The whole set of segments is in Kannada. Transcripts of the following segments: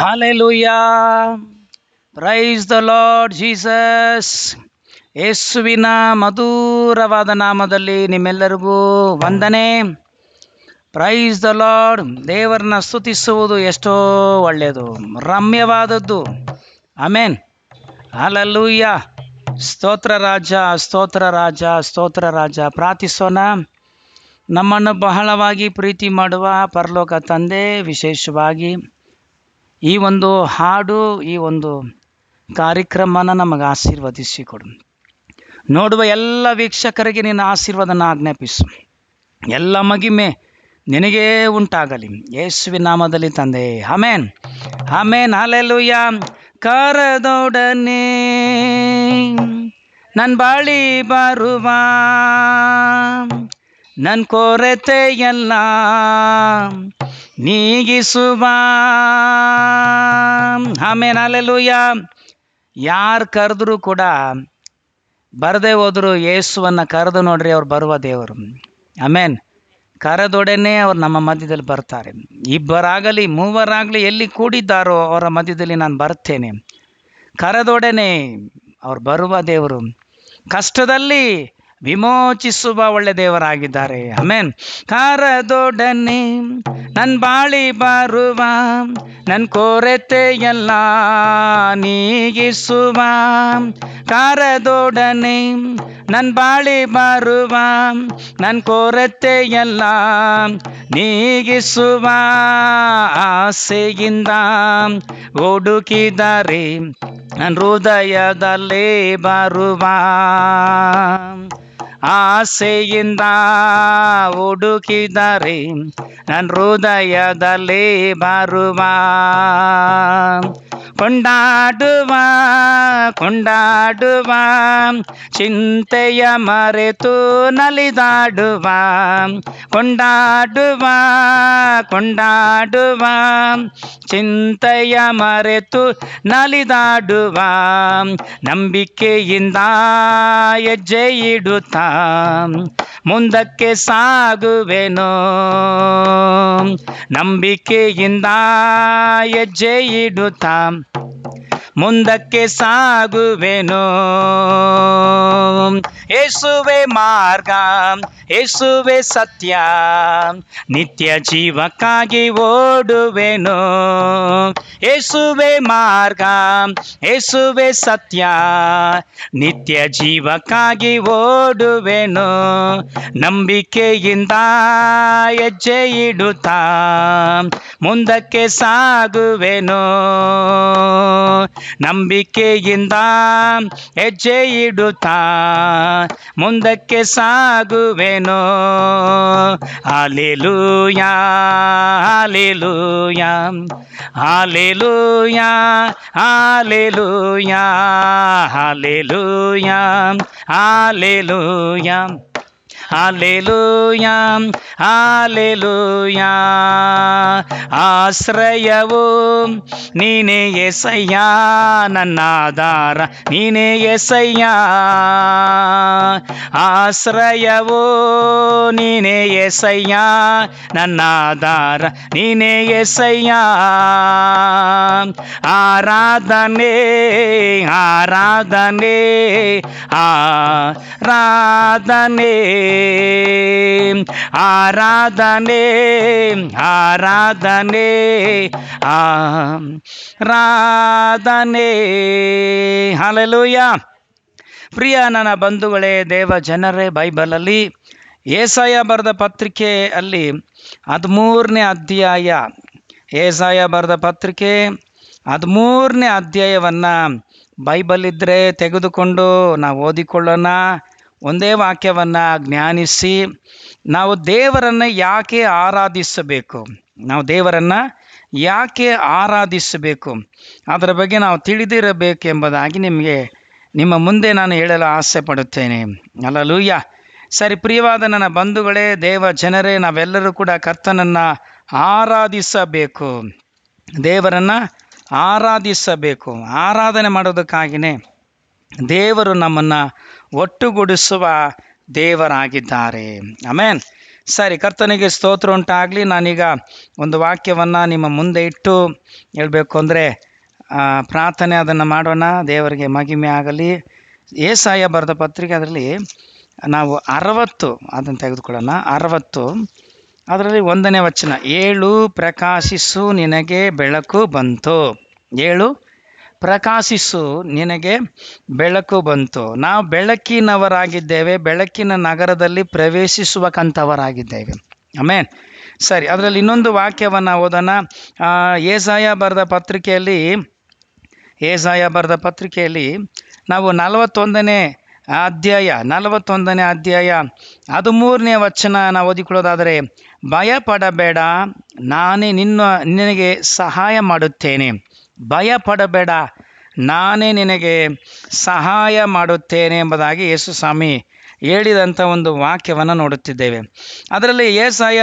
Hallelujah. Praise the lord Jesus. ಯೇಸುವಿನ ಮಧುರವಾದ ನಾಮದಲ್ಲಿ ನಿಮ್ಮೆಲ್ಲರಿಗೂ ವಂದನೆ. Praise the lord. ದೇವರನ್ನ ಸ್ತುತಿಸುವುದು ಎಷ್ಟೋ ಒಳ್ಳೆಯದು, ರಮ್ಯವಾದದ್ದು. ಆಮೆನ್. ಹಾಲೆಲೂಯಾ. ಸ್ತೋತ್ರ ರಾಜ, ಸ್ತೋತ್ರ ರಾಜ, ಸ್ತೋತ್ರ ರಾಜ. ಪ್ರಾರ್ಥಿಸೋಣ. ನಮ್ಮನ್ನು ಬಹಳವಾಗಿ ಪ್ರೀತಿ ಮಾಡುವ ಪರಲೋಕ ತಂದೆ, ವಿಶೇಷವಾಗಿ ಈ ಒಂದು ಹಾಡು, ಈ ಒಂದು ಕಾರ್ಯಕ್ರಮನ ನಮಗೆ ಆಶೀರ್ವದಿಸಿಕೊಡು. ನೋಡುವ ಎಲ್ಲ ವೀಕ್ಷಕರಿಗೆ ನಿನ್ನ ಆಶೀರ್ವಾದನ ಆಜ್ಞಾಪಿಸು. ಎಲ್ಲ ಮಗಿಮೆ ನಿನಗೇ ಉಂಟಾಗಲಿ, ಯೇಸುವಿನ ನಾಮದಲ್ಲಿ ತಂದೆ. Amen, amen. ಹಾಲೆಲೂಯಾ. ಕರದೊಡನೆ ನನ್ನ ಬಾಳಿ ಬರುವ ನನ್ನ ಕೊರತೆಯಲ್ಲ ನೀಗಿಸುವ. Amen, hallelujah. ಯಾರು ಕರೆದ್ರು ಕೂಡ ಬರದೇ ಹೋದ್ರು ಯೇಸುವನ್ನು ಕರೆದು ನೋಡ್ರಿ, ಅವ್ರು ಬರುವ ದೇವರು. ಆಮೆನ್. ಕರೆದೊಡನೆ ಅವ್ರು ನಮ್ಮ ಮಧ್ಯದಲ್ಲಿ ಬರ್ತಾರೆ. ಇಬ್ಬರಾಗಲಿ ಮೂವರಾಗಲಿ ಎಲ್ಲಿ ಕೂಡಿದ್ದಾರೋ ಅವರ ಮಧ್ಯದಲ್ಲಿ ನಾನು ಬರ್ತೇನೆ. ಕರೆದೊಡನೆ ಅವ್ರು ಬರುವ ದೇವರು. ಕಷ್ಟದಲ್ಲಿ ವಿಮೋಚಿಸುವ ಒಳ್ಳೆ ದೇವರಾಗಿದ್ದಾರೆ. ಆಮೆನ್. ಕರೆದೊಡನೆ ನನ್ನ ಬಾಳಿ ಬರುವ ನನ್ನ ಕೊರತೆಯಲ್ಲ ನೀಗಿಸುವ. ಕರೆದೊಡನೆ ನನ್ನ ಬಾಳಿ ಬರುವ ನನ್ನ ಕೊರತೆಯಲ್ಲ ನೀಗಿಸುವ. ಆಸೆಯಿಂದ ಹುಡುಕಿದರೆ ನನ್ನ ಹೃದಯದಲ್ಲೇ ಬರುವ. ಆಸೆಯಿಂದ ಹುಡುಕಿದರೆ ನನ್ನ ಹೃದಯದಲ್ಲೇ ಬರುವ. ಕೊಂಡಾಡುವ ಕೊಂಡಾಡುವ ಚಿಂತೆಯ ಮರೆತು ನಲಿದಾಡುವ. ಕೊಂಡಾಡುವ ಕೊಂಡಾಡುವ ಚಿಂತೆಯ ಮರೆತು ನಲಿದಾಡುವ. ನಂಬಿಕೆಯಿಂದ ಹೆಜ್ಜೆ ಇಡುತ್ತಾ ಮುಂದಕ್ಕೆ ಸಾಗುವೆನೋ. ನಂಬಿಕೆಯಿಂದ ಹೆಜ್ಜೆ ಇಡುತ್ತಾ ಮುಂದಕ್ಕೆ ಸಾಗುವೆನೋ. ಯೇಸುವೆ ಮಾರ್ಗ, ಯೇಸುವೆ ಸತ್ಯ, ನಿತ್ಯ ಜೀವಕ್ಕಾಗಿ ಓಡುವೆನೋ. ಯೇಸುವೆ ಮಾರ್ಗ, ಯೇಸುವೆ ಸತ್ಯ, ನಿತ್ಯ ಜೀವಕ್ಕಾಗಿ ಓಡುವೆನೋ. ನಂಬಿಕೆಯಿಂದ ಹೆಜ್ಜೆ ಇಡುತ್ತಾ ಮುಂದಕ್ಕೆ ಸಾಗುವೆನೋ. ನಂಬಿಕೆಯಿಂದ ಹೆಜ್ಜೆ ಇಡುತ್ತಾ ಮುಂದಕ್ಕೆ ಸಾಗುವೆನೋ. Hallelujah, hallelujah, hallelujah, hallelujah, hallelujah, hallelujah, hallelujah, hallelujah. ಆಶ್ರಯವು ನೀನೇ యేసయ్య, ನನ್ನ ಆಧಾರ ನೀನೇ యేసయ్య. ಆಶ್ರಯವು ನೀನೇ యేసయ్య, ನನ್ನ ಆಧಾರ ನೀನೇ యేసయ్య. ಆರಾಧನೆ ಆರಾಧನೆ ಆರಾಧನೆ ಆರಾಧನೆ ಆರಾಧನೆ ಆರಾಧನೆ. ಹಾಲೆಲೂಯಾ. ಪ್ರಿಯ ನನ್ನ ಬಂಧುಗಳೇ, ದೇವ ಜನರೇ, ಬೈಬಲಲ್ಲಿ ಏಸಾಯ ಬರೆದ ಪತ್ರಿಕೆ ಅಲ್ಲಿ 13ನೇ ಅಧ್ಯಾಯ, ಏಸಾಯ ಬರೆದ ಪತ್ರಿಕೆ 13ನೇ ಅಧ್ಯಾಯವನ್ನು ಬೈಬಲ್ ಇದ್ದರೆ ತೆಗೆದುಕೊಂಡು ನಾವು ಓದಿಕೊಳ್ಳೋಣ. ಒಂದೇ ವಾಕ್ಯವನ್ನು ಜ್ಞಾನಿಸಿ ನಾವು ದೇವರನ್ನು ಯಾಕೆ ಆರಾಧಿಸಬೇಕು, ನಾವು ದೇವರನ್ನು ಯಾಕೆ ಆರಾಧಿಸಬೇಕು ಅದರ ಬಗ್ಗೆ ನಾವು ತಿಳಿದಿರಬೇಕೆಂಬುದಾಗಿ ನಿಮ್ಮ ಮುಂದೆ ನಾನು ಹೇಳಲು ಆಸೆ ಪಡುತ್ತೇನೆ. ಹಲ್ಲೆಲೂಯಾ. ಸರಿ, ಪ್ರಿಯವಾದ ನನ್ನ ಬಂಧುಗಳೇ, ದೇವ ಜನರೇ, ನಾವೆಲ್ಲರೂ ಕೂಡ ಕರ್ತನನ್ನು ಆರಾಧಿಸಬೇಕು, ದೇವರನ್ನು ಆರಾಧಿಸಬೇಕು. ಆರಾಧನೆ ಮಾಡೋದಕ್ಕಾಗಿಯೇ ದೇವರು ನಮ್ಮನ್ನು ಒಟ್ಟುಗೂಡಿಸುವ ದೇವರಾಗಿದ್ದಾರೆ. ಆಮೆನ್. ಸರಿ, ಕರ್ತನಿಗೆ ಸ್ತೋತ್ರ ಉಂಟಾಗಲಿ. ನಾನೀಗ ಒಂದು ವಾಕ್ಯವನ್ನು ನಿಮ್ಮ ಮುಂದೆ ಇಟ್ಟು ಹೇಳಬೇಕು ಅಂದರೆ ಪ್ರಾರ್ಥನೆ ಅದನ್ನು ಮಾಡೋಣ. ದೇವರಿಗೆ ಮಹಿಮೆ ಆಗಲಿ. ಏಸಾಯ ಬರೆದ ಪತ್ರಿಕೆ, ಅದರಲ್ಲಿ ನಾವು 60 ಅದನ್ನು ತೆಗೆದುಕೊಳ್ಳೋಣ. 60 ಅದರಲ್ಲಿ 1ನೇ ವಚನ, 7 ಪ್ರಕಾಶಿಸು ನಿನಗೆ ಬೆಳಕು ಬಂತು. 7 ಪ್ರಕಾಶಿಸು ನಿನಗೆ ಬೆಳಕು ಬಂತು. ನಾವು ಬೆಳಕಿನವರಾಗಿದ್ದೇವೆ, ಬೆಳಕಿನ ನಗರದಲ್ಲಿ ಪ್ರವೇಶಿಸುವಕಂಥವರಾಗಿದ್ದೇವೆ. ಆಮೇನ್. ಸರಿ, ಅದರಲ್ಲಿ ಇನ್ನೊಂದು ವಾಕ್ಯವನ್ನು ಓದೋಣ. ಏಸಾಯ ಬರೆದ ಪತ್ರಿಕೆಯಲ್ಲಿ ನಾವು 41ನೇ ಅಧ್ಯಾಯ 13ನೇ ವಚನ ನಾವು ಓದಿಕೊಳ್ಳೋದಾದರೆ, ಭಯಪಡಬೇಡ, ನಾನೇ ನಿನಗೆ ಸಹಾಯ ಮಾಡುತ್ತೇನೆ. ಭಯಪಡಬೇಡ, ನಾನೇ ನಿನಗೆ ಸಹಾಯ ಮಾಡುತ್ತೇನೆ ಎಂಬುದಾಗಿ ಯೇಸು ಸ್ವಾಮಿ ಹೇಳಿದಂಥ ಒಂದು ವಾಕ್ಯವನ್ನು ನೋಡುತ್ತಿದ್ದೇವೆ. ಅದರಲ್ಲಿ ಏಸಾಯ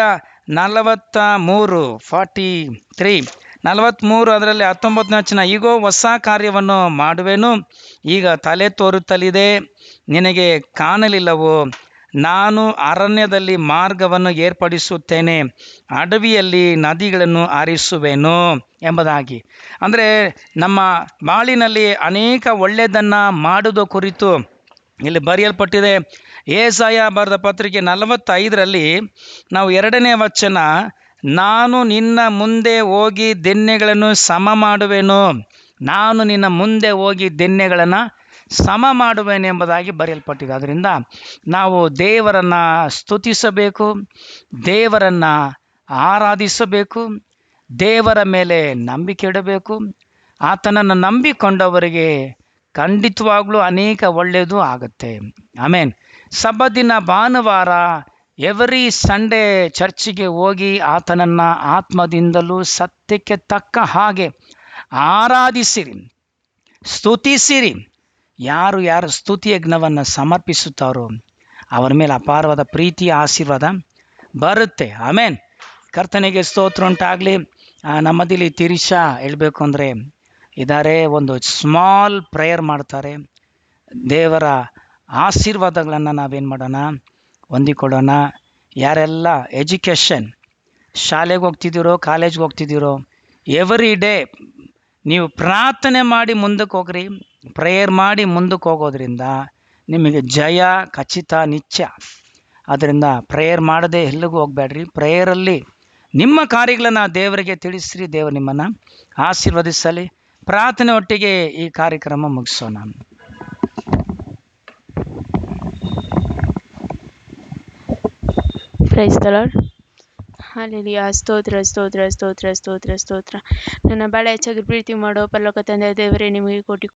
43 ಅದರಲ್ಲಿ 19ನೇ ವಚನ, ಈಗೋ ಹೊಸ ಕಾರ್ಯವನ್ನು ಮಾಡುವೆನು, ಈಗ ತಲೆ ತೋರುತ್ತಲಿದೆ, ನಿನಗೆ ಕಾಣಲಿಲ್ಲವೋ? ನಾನು ಅರಣ್ಯದಲ್ಲಿ ಮಾರ್ಗವನ್ನು ಏರ್ಪಡಿಸುತ್ತೇನೆ, ಅಡವಿಯಲ್ಲಿ ನದಿಗಳನ್ನು ಹರಿಸುವೆನು ಎಂಬುದಾಗಿ. ಅಂದರೆ ನಮ್ಮ ಬಾಳಿನಲ್ಲಿ ಅನೇಕ ಒಳ್ಳೆಯದನ್ನು ಮಾಡುವುದ ಕುರಿತು ಇಲ್ಲಿ ಬರೆಯಲ್ಪಟ್ಟಿದೆ. ಏಸಾಯ ಬರೆದ ಪತ್ರಿಕೆ 45ರಲ್ಲಿ ನಾವು 2ನೇ ವಚನ, ನಾನು ನಿನ್ನ ಮುಂದೆ ಹೋಗಿ ದೆನ್ನೆಗಳನ್ನು ಸಮ ಮಾಡುವೆನು, ನಾನು ನಿನ್ನ ಮುಂದೆ ಹೋಗಿ ದೆನ್ನೆಗಳನ್ನು ಸಮ ಮಾಡುವೆನು ಎಂಬುದಾಗಿ ಬರೆಯಲ್ಪಟ್ಟಿದೆ. ಅದರಿಂದ ನಾವು ದೇವರನ್ನು ಸ್ತುತಿಸಬೇಕು, ದೇವರನ್ನು ಆರಾಧಿಸಬೇಕು, ದೇವರ ಮೇಲೆ ನಂಬಿಕೆ ಇಡಬೇಕು. ಆತನನ್ನು ನಂಬಿಕೊಂಡವರಿಗೆ ಖಂಡಿತವಾಗ್ಲೂ ಅನೇಕ ಒಳ್ಳೆಯದು ಆಗುತ್ತೆ. ಆಮೇನ್. ಸಬ್ಬತ್ತಿನ ಭಾನುವಾರ ಎವ್ರಿ ಸಂಡೇ ಚರ್ಚಿಗೆ ಹೋಗಿ ಆತನನ್ನು ಆತ್ಮದಿಂದಲೂ ಸತ್ಯಕ್ಕೆ ತಕ್ಕ ಹಾಗೆ ಆರಾಧಿಸಿರಿ, ಸ್ತುತಿಸಿರಿ. ಯಾರು ಸ್ತುತಿ ಯಜ್ಞವನ್ನು ಸಮರ್ಪಿಸುತ್ತಾರೋ ಅವರ ಮೇಲೆ ಅಪಾರವಾದ ಪ್ರೀತಿಯ ಆಶೀರ್ವಾದ ಬರುತ್ತೆ. ಆಮೇನ್. ಕರ್ತನಿಗೆ ಸ್ತೋತ್ರ ಉಂಟಾಗಲಿ. ನಮ್ಮದಿಲ್ಲಿ ತಿರಿಷಾ ಹೇಳಬೇಕು ಅಂದರೆ ಇದ್ದಾರೆ, ಒಂದು ಸ್ಮಾಲ್ ಪ್ರೇಯರ್ ಮಾಡ್ತಾರೆ. ದೇವರ ಆಶೀರ್ವಾದಗಳನ್ನು ನಾವೇನು ಮಾಡೋಣ, ಹೊಂದಿಕೊಳ್ಳೋಣ. ಯಾರೆಲ್ಲ ಎಜುಕೇಷನ್ ಶಾಲೆಗೆ ಹೋಗ್ತಿದ್ದೀರೋ, ಕಾಲೇಜ್ಗೆ ಹೋಗ್ತಿದ್ದೀರೋ, ಎವ್ರಿ ಡೇ ನೀವು ಪ್ರಾರ್ಥನೆ ಮಾಡಿ ಮುಂದಕ್ಕೆ ಹೋಗ್ರಿ. ಪ್ರೇಯರ್ ಮಾಡಿ ಮುಂದಕ್ಕೆ ಹೋಗೋದ್ರಿಂದ ನಿಮಗೆ ಜಯ ಖಚಿತ, ನಿತ್ಯ. ಅದರಿಂದ ಪ್ರೇಯರ್ ಮಾಡದೆ ಎಲ್ಲಿಗೂ ಹೋಗಬೇಡ್ರಿ. ಪ್ರೇಯರಲ್ಲಿ ನಿಮ್ಮ ಕಾರ್ಯಗಳನ್ನು ದೇವರಿಗೆ ತಿಳಿಸ್ರಿ. ದೇವರು ನಿಮ್ಮನ್ನು ಆಶೀರ್ವದಿಸಲಿ. ಪ್ರಾರ್ಥನೆ ಒಟ್ಟಿಗೆ ಈ ಕಾರ್ಯಕ್ರಮ ಮುಗಿಸೋಣ. Praise the lord. ಹಲ್ಲೆಲೂಯಾ. ಸ್ತೋತ್ರ ಸ್ತೋತ್ರ ಸ್ತೋತ್ರ ಸ್ತೋತ್ರ ಸ್ತೋತ್ರ ಸ್ತೋತ್ರ. ನನ್ನ ಬಹಳ ಹೆಚ್ಚಾಗಿ ಪ್ರೀತಿ ಮಾಡೋ ಪರಲೋಕ ತಂದೆ ದೇವರೇ, ನಿಮಗೆ ಕೋಟಿ